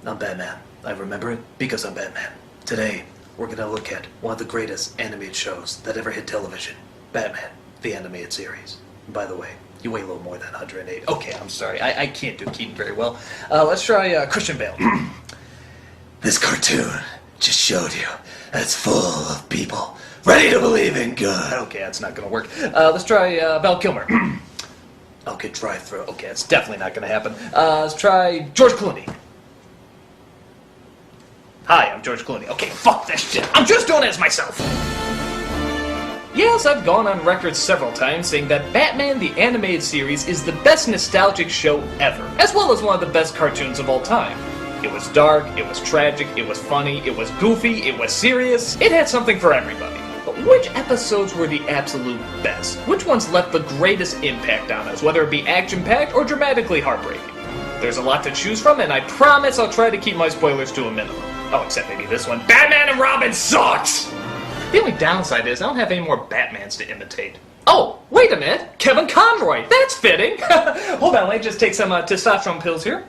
I'm Batman. I remember it because I'm Batman. Today, we're gonna look at one of the greatest animated shows that ever hit television. Batman, the animated series. And by the way, you weigh a little more than 108. Okay, I'm sorry. I can't do Keaton very well. Let's try Christian Bale. This cartoon just showed you that it's full of people ready to believe in good. Okay, that's not gonna work. Let's try Val Kilmer. I'll get drive-through. Okay, that's definitely not gonna happen. Let's try George Clooney. Hi, I'm George Clooney. Okay, fuck this shit. I'm just doing it as myself. Yes, I've gone on record several times saying that Batman the Animated Series is the best nostalgic show ever, as well as one of the best cartoons of all time. It was dark, it was tragic, it was funny, it was goofy, it was serious. It had something for everybody. But which episodes were the absolute best? Which ones left the greatest impact on us, whether it be action-packed or dramatically heartbreaking? There's a lot to choose from, and I promise I'll try to keep my spoilers to a minimum. Oh, except maybe this one. Batman and Robin sucks! The only downside is I don't have any more Batmans to imitate. Oh, wait a minute! Kevin Conroy! That's fitting! Hold on, let me just take some testosterone pills here.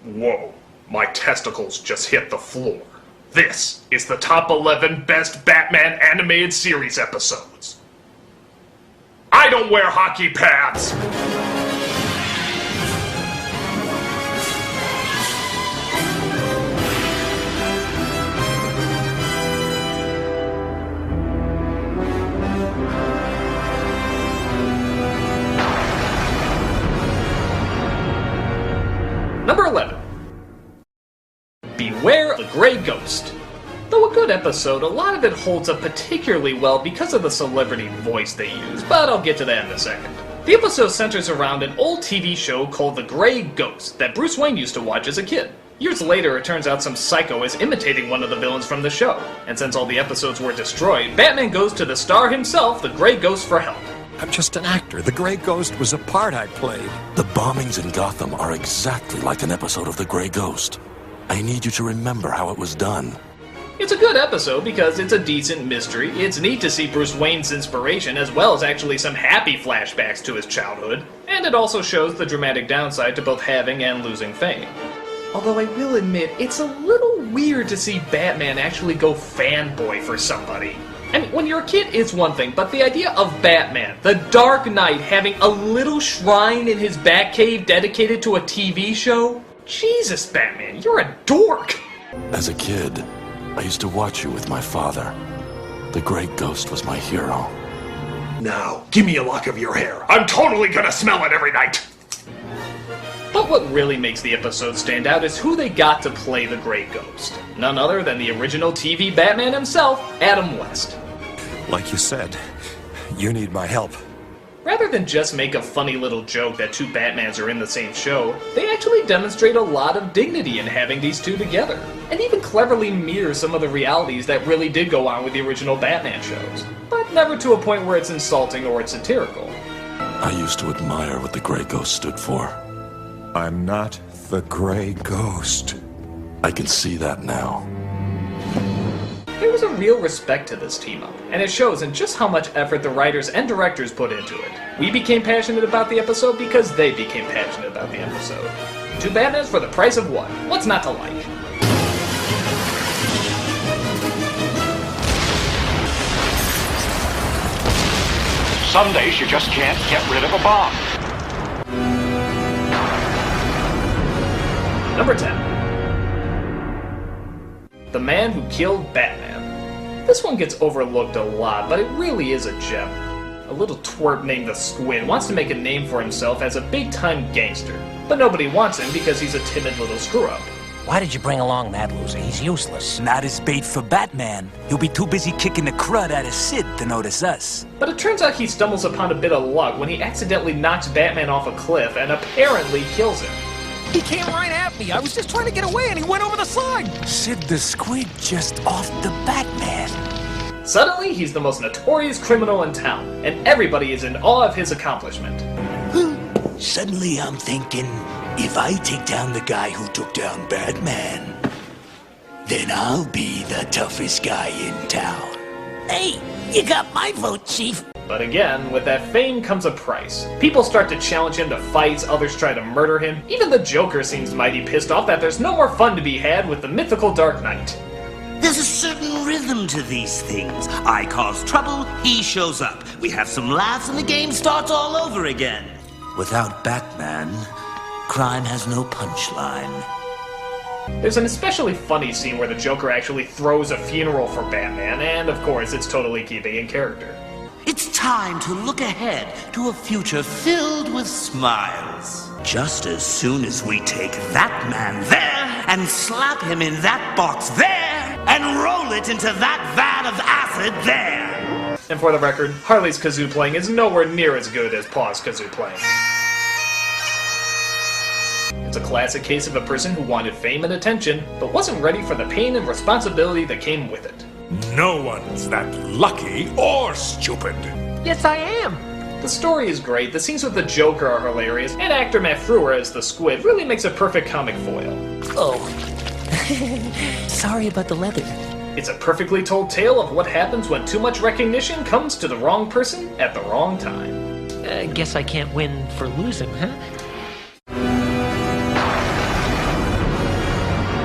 Whoa, my testicles just hit the floor. This is the top 11 best Batman animated series episodes. I don't wear hockey pads! Number 11. Beware the Grey Ghost. Though a good episode, a lot of it holds up particularly well because of the celebrity voice they use, but I'll get to that in a second. The episode centers around an old TV show called The Grey Ghost that Bruce Wayne used to watch as a kid. Years later, it turns out some psycho is imitating one of the villains from the show, and since all the episodes were destroyed, Batman goes to the star himself, The Grey Ghost, for help. I'm just an actor. The Grey Ghost was a part I played. The bombings in Gotham are exactly like an episode of The Grey Ghost. I need you to remember how it was done. It's a good episode because it's a decent mystery. It's neat to see Bruce Wayne's inspiration as well as actually some happy flashbacks to his childhood. And it also shows the dramatic downside to both having and losing fame. Although I will admit, it's a little weird to see Batman actually go fanboy for somebody. I mean, when you're a kid, it's one thing, but the idea of Batman, the Dark Knight, having a little shrine in his Batcave dedicated to a TV show? Jesus, Batman, you're a dork! As a kid, I used to watch you with my father. The Grey Ghost was my hero. Now, give me a lock of your hair. I'm totally gonna smell it every night! But what really makes the episode stand out is who they got to play the Grey Ghost. None other than the original TV Batman himself, Adam West. Like you said, you need my help. Rather than just make a funny little joke that two Batmans are in the same show, they actually demonstrate a lot of dignity in having these two together, and even cleverly mirror some of the realities that really did go on with the original Batman shows, but never to a point where it's insulting or it's satirical. I used to admire what the Grey Ghost stood for. I'm not the Grey Ghost. I can see that now. There was a real respect to this team-up, and it shows in just how much effort the writers and directors put into it. We became passionate about the episode because they became passionate about the episode. Two Batmans for the price of one. What's not to like? Some days you just can't get rid of a bomb. Number 10. The Man Who Killed Batman. This one gets overlooked a lot, but it really is a gem. A little twerp named the Squid wants to make a name for himself as a big-time gangster, but nobody wants him because he's a timid little screw-up. Why did you bring along that loser? He's useless. Not as bait for Batman. He'll be too busy kicking the crud out of Sid to notice us. But it turns out he stumbles upon a bit of luck when he accidentally knocks Batman off a cliff and apparently kills him. He came right at me. I was just trying to get away and he went over the side. Sid the Squid just offed the Batman. Suddenly, he's the most notorious criminal in town, and everybody is in awe of his accomplishment. Suddenly I'm thinking, if I take down the guy who took down Batman, then I'll be the toughest guy in town. Hey, you got my vote, Chief. But again, with that fame comes a price. People start to challenge him to fights, others try to murder him. Even the Joker seems mighty pissed off that there's no more fun to be had with the mythical Dark Knight. There's a certain rhythm to these things. I cause trouble, he shows up. We have some laughs and the game starts all over again. Without Batman, crime has no punchline. There's an especially funny scene where the Joker actually throws a funeral for Batman, and of course it's totally keeping in character. It's time to look ahead to a future filled with smiles. Just as soon as we take that man there and slap him in that box there and roll it into that vat of acid there. And for the record, Harley's kazoo playing is nowhere near as good as Paw's kazoo playing. It's a classic case of a person who wanted fame and attention, but wasn't ready for the pain and responsibility that came with it. No one's that lucky or stupid. Yes, I am. The story is great, the scenes with the Joker are hilarious, and actor Matt Frewer as the Squid really makes a perfect comic foil. Oh. Sorry about the leather. It's a perfectly told tale of what happens when too much recognition comes to the wrong person at the wrong time. Guess I can't win for losing, huh?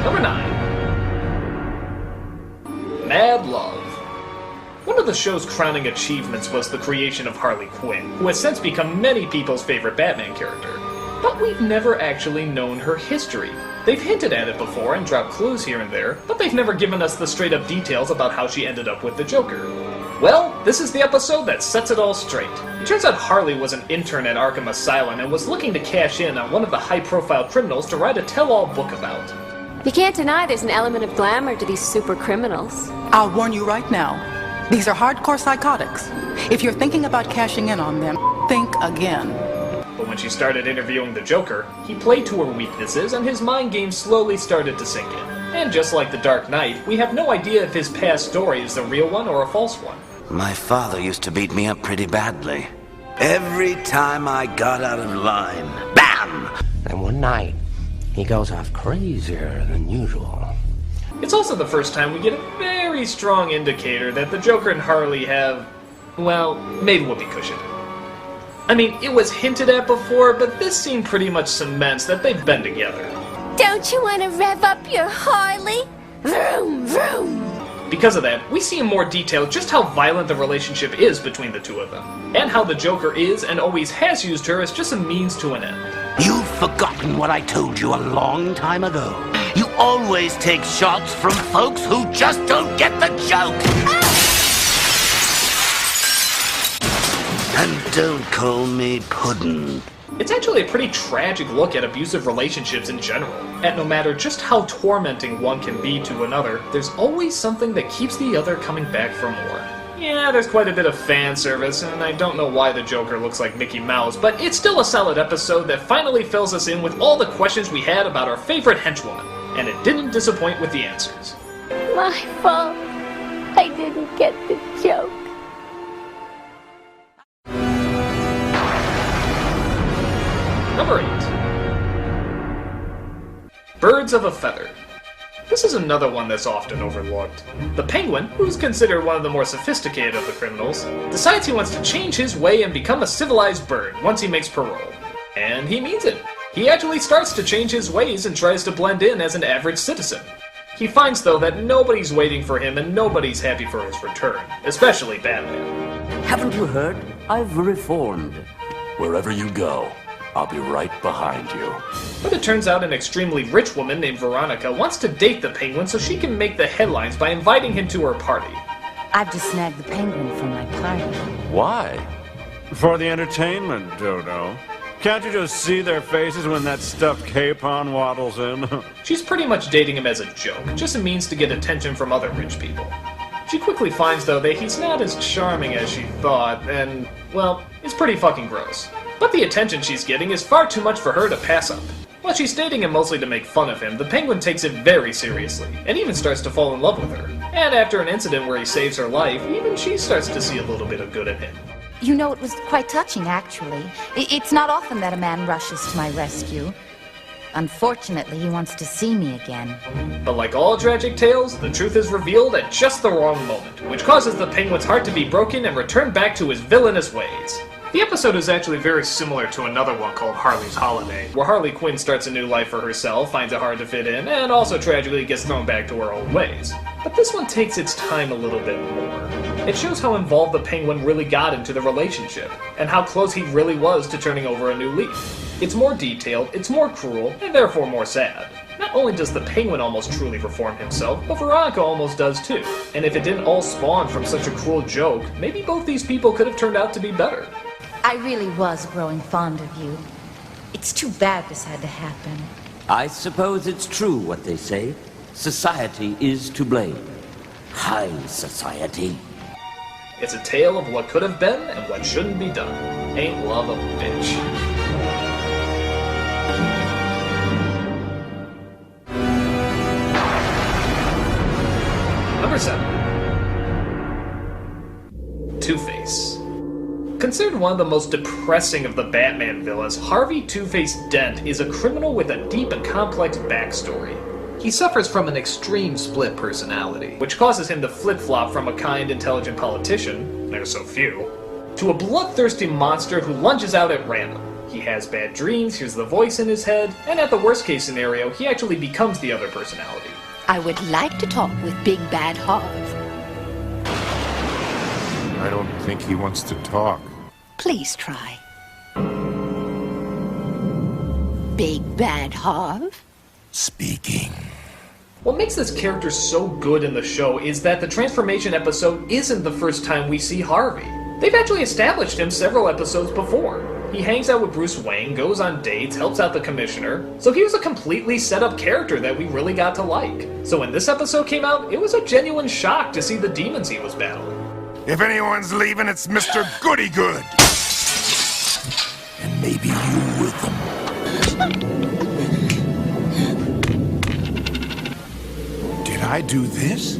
Number 9. Mad Love. One of the show's crowning achievements was the creation of Harley Quinn, who has since become many people's favorite Batman character. But we've never actually known her history. They've hinted at it before and dropped clues here and there, but they've never given us the straight-up details about how she ended up with the Joker. Well, this is the episode that sets it all straight. It turns out Harley was an intern at Arkham Asylum and was looking to cash in on one of the high-profile criminals to write a tell-all book about. You can't deny there's an element of glamour to these super criminals. I'll warn you right now. These are hardcore psychotics. If you're thinking about cashing in on them, think again. But when she started interviewing the Joker, he played to her weaknesses and his mind games slowly started to sink in. And just like the Dark Knight, we have no idea if his past story is the real one or a false one. My father used to beat me up pretty badly. Every time I got out of line, BAM! And one night, he goes off crazier than usual. It's also the first time we get a very strong indicator that the Joker and Harley have, well, made whoopee cushion. I mean, it was hinted at before, but this scene pretty much cements that they've been together. Don't you want to rev up your Harley? Vroom, vroom. Because of that, we see in more detail just how violent the relationship is between the two of them, and how the Joker is and always has used her as just a means to an end. You've forgotten what I told you a long time ago. You always take shots from folks who just don't get the joke. And don't call me Puddin'. It's actually a pretty tragic look at abusive relationships in general. And no matter just how tormenting one can be to another, there's always something that keeps the other coming back for more. Yeah, there's quite a bit of fan service, and I don't know why the Joker looks like Mickey Mouse, but it's still a solid episode that finally fills us in with all the questions we had about our favorite henchwoman. And it didn't disappoint with the answers. My fault. I didn't get the joke. Number 8. Birds of a Feather. This is another one that's often overlooked. The Penguin, who's considered one of the more sophisticated of the criminals, decides he wants to change his way and become a civilized bird once he makes parole. And he means it. He actually starts to change his ways and tries to blend in as an average citizen. He finds, though, that nobody's waiting for him and nobody's happy for his return, especially Batman. Haven't you heard? I've reformed. Wherever you go, I'll be right behind you. But it turns out an extremely rich woman named Veronica wants to date the Penguin so she can make the headlines by inviting him to her party. I've just snagged the Penguin for my party. Why? For the entertainment, Dodo. Can't you just see their faces when that stuffed capon waddles in? She's pretty much dating him as a joke, just a means to get attention from other rich people. She quickly finds, though, that he's not as charming as she thought, and, well, it's pretty fucking gross. But the attention she's getting is far too much for her to pass up. While she's dating him mostly to make fun of him, the Penguin takes it very seriously, and even starts to fall in love with her. And after an incident where he saves her life, even she starts to see a little bit of good in him. You know, it was quite touching, actually. It's not often that a man rushes to my rescue. Unfortunately, he wants to see me again. But like all tragic tales, the truth is revealed at just the wrong moment, which causes the Penguin's heart to be broken and return back to his villainous ways. The episode is actually very similar to another one called Harley's Holiday, where Harley Quinn starts a new life for herself, finds it hard to fit in, and also tragically gets thrown back to her old ways. But this one takes its time a little bit more. It shows how involved the Penguin really got into the relationship, and how close he really was to turning over a new leaf. It's more detailed, it's more cruel, and therefore more sad. Not only does the Penguin almost truly reform himself, but Veronica almost does too. And if it didn't all spawn from such a cruel joke, maybe both these people could have turned out to be better. I really was growing fond of you. It's too bad this had to happen. I suppose it's true what they say. Society is to blame. High society. It's a tale of what could have been and what shouldn't be done. Ain't love a bitch? Number 7. Two-Face. Considered one of the most depressing of the Batman villains, Harvey Two-Face Dent is a criminal with a deep and complex backstory. He suffers from an extreme split personality, which causes him to flip-flop from a kind, intelligent politician, there's so few, to a bloodthirsty monster who lunges out at random. He has bad dreams, hears the voice in his head, and at the worst-case scenario, he actually becomes the other personality. I would like to talk with Big Bad Harv. I don't think he wants to talk. Please try. Big Bad Harv? Speaking. What makes this character so good in the show is that the transformation episode isn't the first time we see Harvey. They've actually established him several episodes before. He hangs out with Bruce Wayne, goes on dates, helps out the commissioner, so he was a completely set up character that we really got to like. So when this episode came out, it was a genuine shock to see the demons he was battling. If anyone's leaving, it's Mr. Goody-Good. And maybe you with them. Did I do this?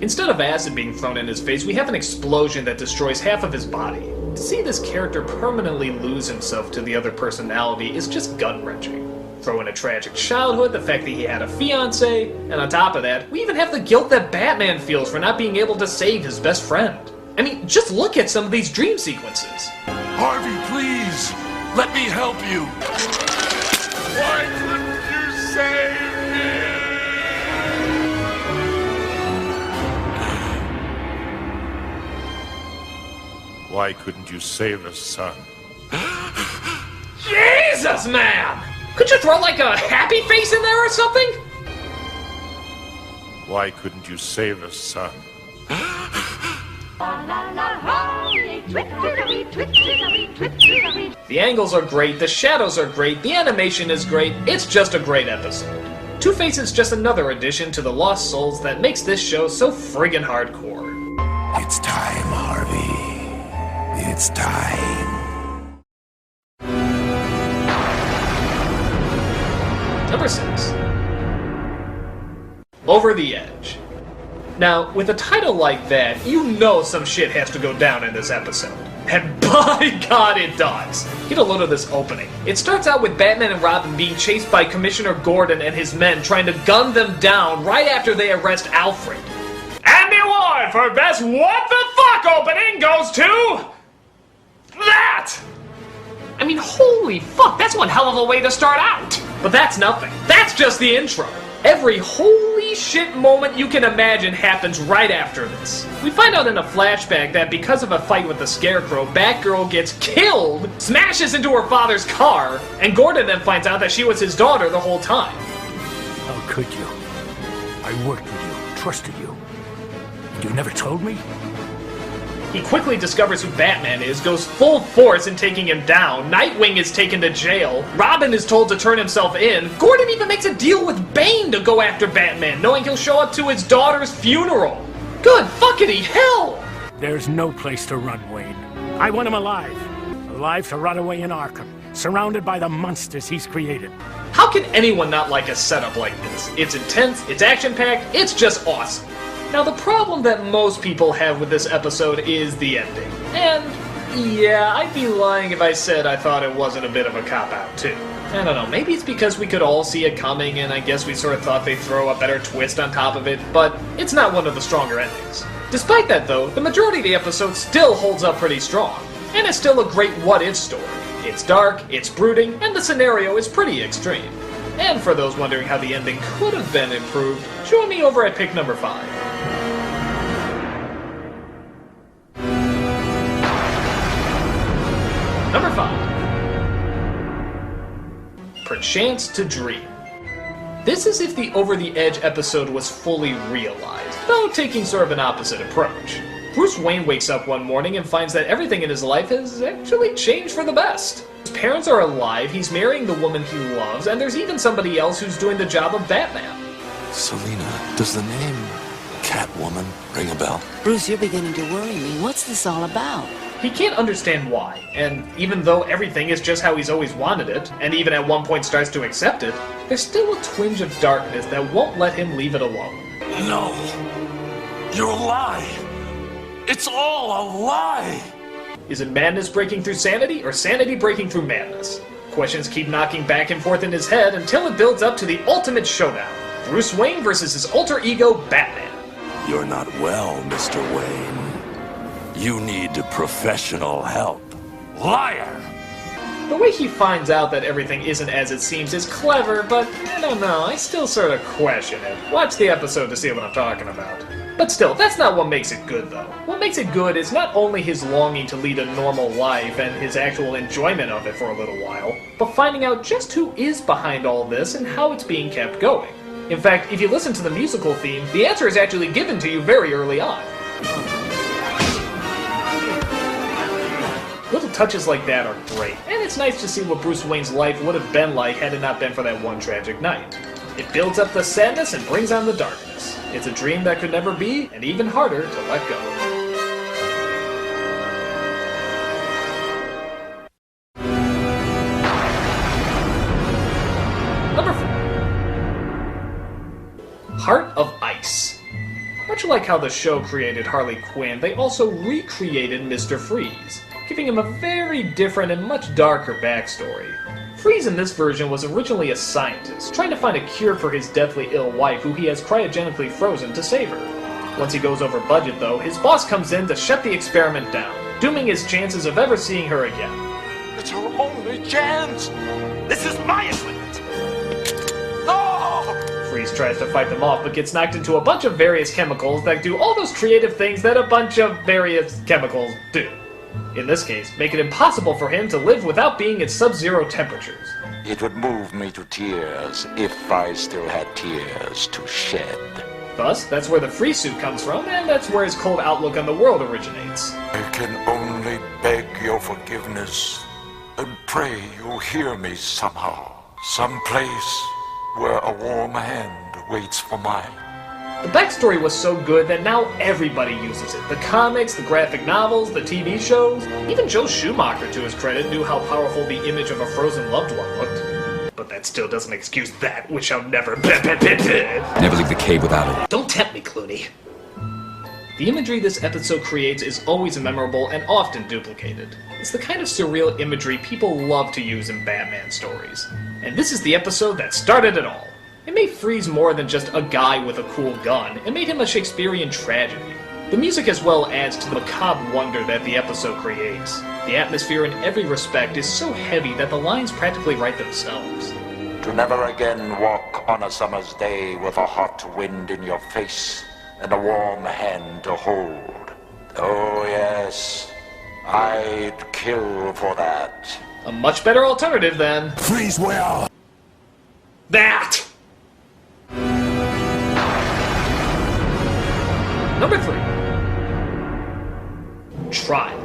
Instead of acid being thrown in his face, we have an explosion that destroys half of his body. To see this character permanently lose himself to the other personality is just gut-wrenching. Throw in a tragic childhood, the fact that he had a fiancé, and on top of that, we even have the guilt that Batman feels for not being able to save his best friend. I mean, just look at some of these dream sequences. Harvey, please! Let me help you! Why couldn't you save me? Why couldn't you save us, son? Jesus, man! Could you throw like a happy face in there or something? Why couldn't you save us, son? The angles are great, the shadows are great, the animation is great, it's just a great episode. Two-Face is just another addition to the Lost Souls that makes this show so friggin' hardcore. It's time, Harvey. It's time. Number 6. Over the Edge. Now, with a title like that, you know some shit has to go down in this episode. And by God it does! Get a load of this opening. It starts out with Batman and Robin being chased by Commissioner Gordon and his men trying to gun them down right after they arrest Alfred. And the award for best what the fuck opening goes to... that! I mean, holy fuck, that's one hell of a way to start out! But that's nothing. That's just the intro. Every holy shit moment you can imagine happens right after this. We find out in a flashback that because of a fight with the Scarecrow, Batgirl gets killed, smashes into her father's car, and Gordon then finds out that she was his daughter the whole time. How could you? I worked with you, trusted you. And you never told me? He quickly discovers who Batman is, goes full force in taking him down, Nightwing is taken to jail, Robin is told to turn himself in, Gordon even makes a deal with Bane to go after Batman, knowing he'll show up to his daughter's funeral. Good fuckity hell! There's no place to run, Wayne. I want him alive. Alive to rot away in Arkham, surrounded by the monsters he's created. How can anyone not like a setup like this? It's intense, it's action-packed, it's just awesome. Now, the problem that most people have with this episode is the ending. And Yeah, I'd be lying if I said I thought it wasn't a bit of a cop-out, too. I don't know, maybe it's because we could all see it coming, and I guess we sort of thought they'd throw a better twist on top of it, but it's not one of the stronger endings. Despite that, though, the majority of the episode still holds up pretty strong, and it's still a great what-if story. It's dark, it's brooding, and the scenario is pretty extreme. And for those wondering how the ending could have been improved, join me over at pick number 5. Number 5. Perchance to Dream. This is if the Over the Edge episode was fully realized, though taking sort of an opposite approach. Bruce Wayne wakes up one morning and finds that everything in his life has actually changed for the best. His parents are alive, he's marrying the woman he loves, and there's even somebody else who's doing the job of Batman. Selina, does the name Catwoman ring a bell? Bruce, you're beginning to worry me. What's this all about? He can't understand why, and even though everything is just how he's always wanted it, and even at one point starts to accept it, there's still a twinge of darkness that won't let him leave it alone. No. You're a lie. It's all a lie. Is it madness breaking through sanity, or sanity breaking through madness? Questions keep knocking back and forth in his head until it builds up to the ultimate showdown. Bruce Wayne versus his alter ego, Batman. You're not well, Mr. Wayne. You need professional help. Liar! The way he finds out that everything isn't as it seems is clever, but I don't know, I still sort of question it. Watch the episode to see what I'm talking about. But still, that's not what makes it good, though. What makes it good is not only his longing to lead a normal life and his actual enjoyment of it for a little while, but finding out just who is behind all this and how it's being kept going. In fact, if you listen to the musical theme, the answer is actually given to you very early on. Little touches like that are great, and it's nice to see what Bruce Wayne's life would have been like had it not been for that one tragic night. It builds up the sadness and brings on the darkness. It's a dream that could never be, and even harder to let go. Number 4. Heart of Ice. Much like how the show created Harley Quinn, they also recreated Mr. Freeze, giving him a very different and much darker backstory. Freeze in this version was originally a scientist, trying to find a cure for his deathly ill wife who he has cryogenically frozen to save her. Once he goes over budget though, his boss comes in to shut the experiment down, dooming his chances of ever seeing her again. It's our only chance! This is my equipment! No! Freeze tries to fight them off but gets knocked into a bunch of various chemicals that do all those creative things that a bunch of various chemicals do. In this case, make it impossible for him to live without being at sub-zero temperatures. It would move me to tears if I still had tears to shed. Thus, that's where the freeze suit comes from, and that's where his cold outlook on the world originates. I can only beg your forgiveness and pray you'll hear me somehow. Someplace where a warm hand waits for mine. The backstory was so good that now everybody uses it. The comics, the graphic novels, the TV shows. Even Joe Schumacher, to his credit, knew how powerful the image of a frozen loved one looked. But that still doesn't excuse that which shall never... Never leave the cave without it. Don't tempt me, Clooney. The imagery this episode creates is always memorable and often duplicated. It's the kind of surreal imagery people love to use in Batman stories. And this is the episode that started it all. It made Freeze more than just a guy with a cool gun. It made him a Shakespearean tragedy. The music as well adds to the macabre wonder that the episode creates. The atmosphere in every respect is so heavy that the lines practically write themselves. To never again walk on a summer's day with a hot wind in your face and a warm hand to hold. Oh yes, I'd kill for that. A much better alternative than... Freeze well! That! Number 3. Trial.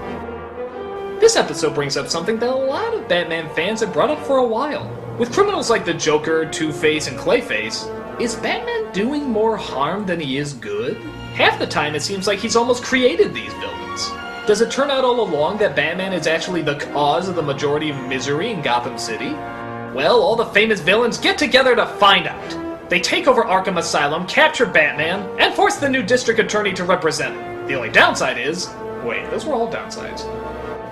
This episode brings up something that a lot of Batman fans have brought up for a while. With criminals like the Joker, Two-Face, and Clayface, is Batman doing more harm than he is good? Half the time it seems like he's almost created these villains. Does it turn out all along that Batman is actually the cause of the majority of misery in Gotham City? Well, all the famous villains get together to find out. They take over Arkham Asylum, capture Batman, and force the new district attorney to represent him. The only downside is... Wait, those were all downsides.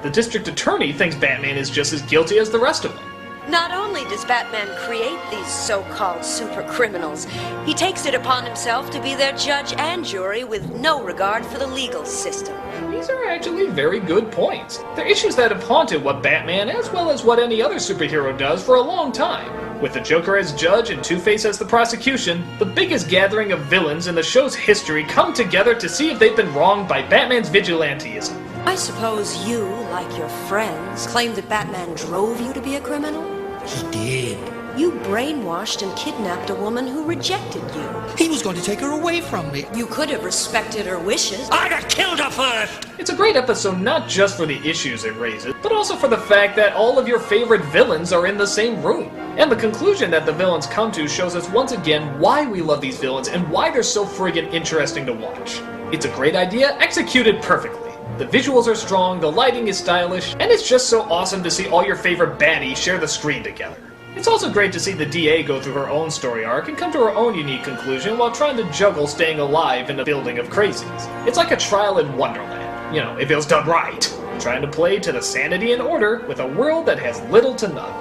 the district attorney thinks Batman is just as guilty as the rest of them. Not only does Batman create these so-called super criminals, he takes it upon himself to be their judge and jury with no regard for the legal system. These are actually very good points. They're issues that have haunted what Batman, as well as what any other superhero does, for a long time. With the Joker as judge and Two-Face as the prosecution, the biggest gathering of villains in the show's history come together to see if they've been wronged by Batman's vigilanteism. I suppose you, like your friends, claim that Batman drove you to be a criminal? He did. You brainwashed and kidnapped a woman who rejected you. He was going to take her away from me. You could have respected her wishes. I'd have killed her first! It's a great episode not just for the issues it raises, but also for the fact that all of your favorite villains are in the same room. And the conclusion that the villains come to shows us once again why we love these villains and why they're so friggin' interesting to watch. It's a great idea, executed perfectly. The visuals are strong, the lighting is stylish, and it's just so awesome to see all your favorite baddies share the screen together. It's also great to see the DA go through her own story arc and come to her own unique conclusion while trying to juggle staying alive in a building of crazies. It's like a trial in Wonderland. You know, if it was done right. Trying to play to the sanity and order with a world that has little to none.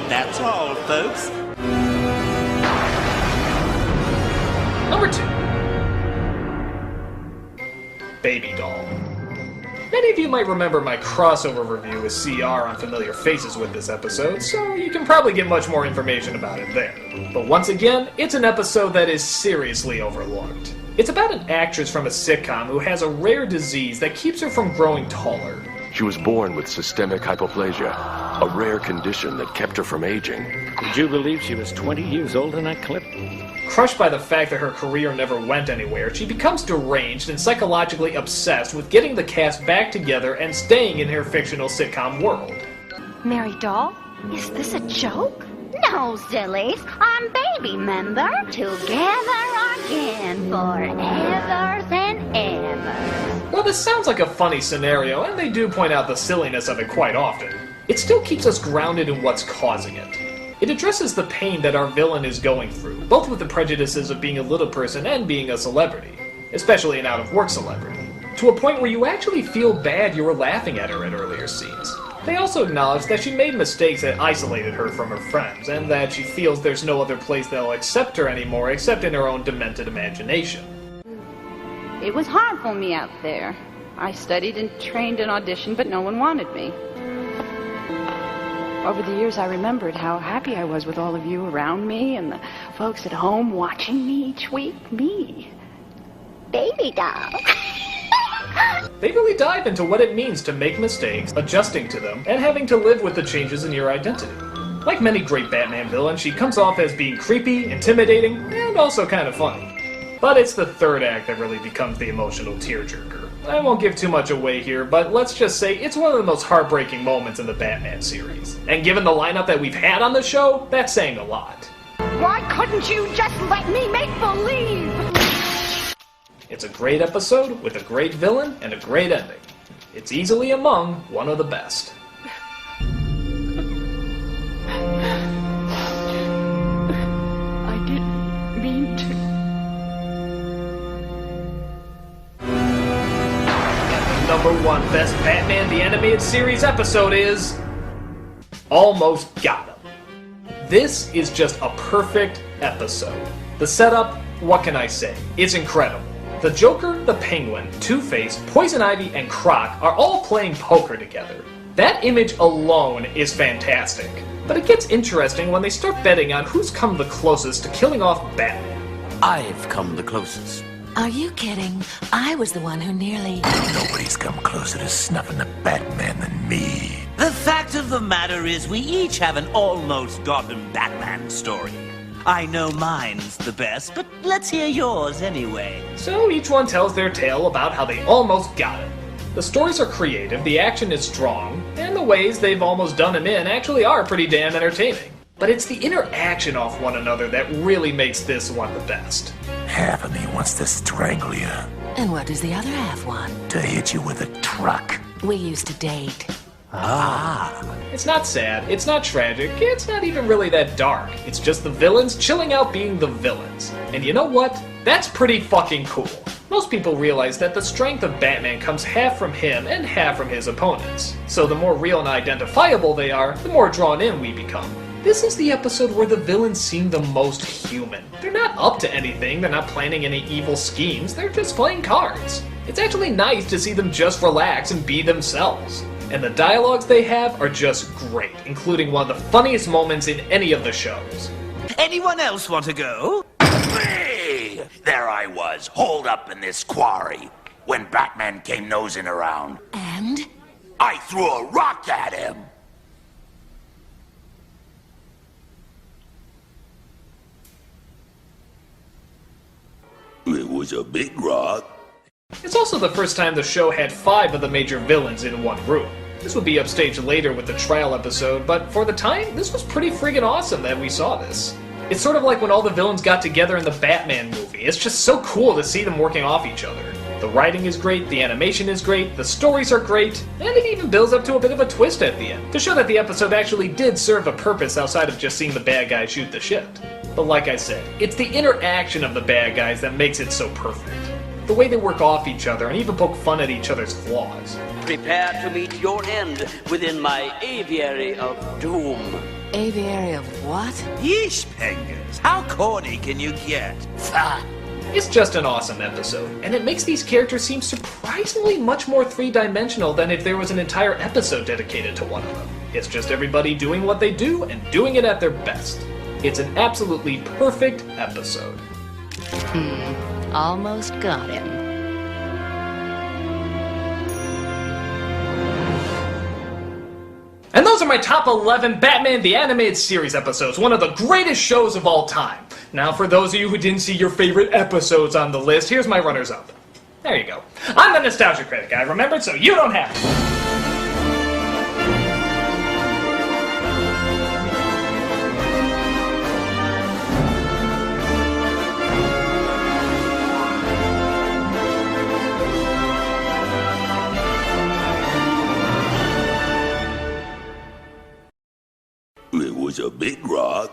That's all, folks. Number 2. Baby Doll. Many of you might remember my crossover review with CR on Familiar Faces with this episode, so you can probably get much more information about it there. But once again, it's an episode that is seriously overlooked. It's about an actress from a sitcom who has a rare disease that keeps her from growing taller. She was born with systemic hypoplasia, a rare condition that kept her from aging. Would you believe she was 20 years old in that clip? Crushed by the fact that her career never went anywhere, she becomes deranged and psychologically obsessed with getting the cast back together and staying in her fictional sitcom world. Mary Doll? Is this a joke? No, sillies. I'm Baby, member. Together again, forever and ever. Well, this sounds like a funny scenario, and they do point out the silliness of it quite often. It still keeps us grounded in what's causing it. It addresses the pain that our villain is going through, both with the prejudices of being a little person and being a celebrity, especially an out-of-work celebrity, to a point where you actually feel bad you were laughing at her in earlier scenes. They also acknowledge that she made mistakes that isolated her from her friends, and that she feels there's no other place that'll accept her anymore except in her own demented imagination. It was hard for me out there. I studied and trained and auditioned, but no one wanted me. Over the years, I remembered how happy I was with all of you around me and the folks at home watching me each week. Me. Baby Doll. They really dive into what it means to make mistakes, adjusting to them, and having to live with the changes in your identity. Like many great Batman villains, she comes off as being creepy, intimidating, and also kind of funny. But it's the third act that really becomes the emotional tearjerker. I won't give too much away here, but let's just say it's one of the most heartbreaking moments in the Batman series. And given the lineup that we've had on the show, that's saying a lot. Why couldn't you just let me make believe? It's a great episode with a great villain and a great ending. It's easily among one of the best. I didn't mean to. And the number 1 best Batman the Animated Series episode is... Almost Got Him. This is just a perfect episode. The setup, what can I say? It's incredible. The Joker, the Penguin, Two-Face, Poison Ivy, and Croc are all playing poker together. That image alone is fantastic. But it gets interesting when they start betting on who's come the closest to killing off Batman. I've come the closest. Are you kidding? I was the one who nearly... Nobody's come closer to snuffing the Batman than me. The fact of the matter is we each have an almost Gotham Batman story. I know mine's the best, but let's hear yours anyway. So each one tells their tale about how they almost got him. The stories are creative, the action is strong, and the ways they've almost done him in actually are pretty damn entertaining. But it's the interaction off one another that really makes this one the best. Half of me wants to strangle you. And what does the other half want? To hit you with a truck. We used to date. It's not sad, it's not tragic, it's not even really that dark. It's just the villains chilling out being the villains. And you know what? That's pretty fucking cool. Most people realize that the strength of Batman comes half from him and half from his opponents. So the more real and identifiable they are, the more drawn in we become. This is the episode where the villains seem the most human. They're not up to anything, they're not planning any evil schemes, they're just playing cards. It's actually nice to see them just relax and be themselves. And the dialogues they have are just great, including one of the funniest moments in any of the shows. Anyone else want to go? Hey! There I was, holed up in this quarry, when Batman came nosing around. And? I threw a rock at him! It was a big rock. It's also the first time the show had 5 of the major villains in one room. This would be upstaged later with the trial episode, but for the time, this was pretty friggin' awesome that we saw this. It's sort of like when all the villains got together in the Batman movie. It's just so cool to see them working off each other. The writing is great, the animation is great, the stories are great, and it even builds up to a bit of a twist at the end, to show that the episode actually did serve a purpose outside of just seeing the bad guy shoot the shit. But like I said, it's the interaction of the bad guys that makes it so perfect. The way they work off each other and even poke fun at each other's flaws. Prepare to meet your end within my aviary of doom. Aviary of what? Yeesh, Penguins. How corny can you get? It's just an awesome episode, and it makes these characters seem surprisingly much more three-dimensional than if there was an entire episode dedicated to one of them. It's just everybody doing what they do and doing it at their best. It's an absolutely perfect episode. Almost got him. And those are my top 11 Batman the Animated Series episodes, one of the greatest shows of all time. Now for those of you who didn't see your favorite episodes on the list, here's my runners-up. There you go. I'm the Nostalgia Critic, I remembered, so you don't have to. It was a big rock.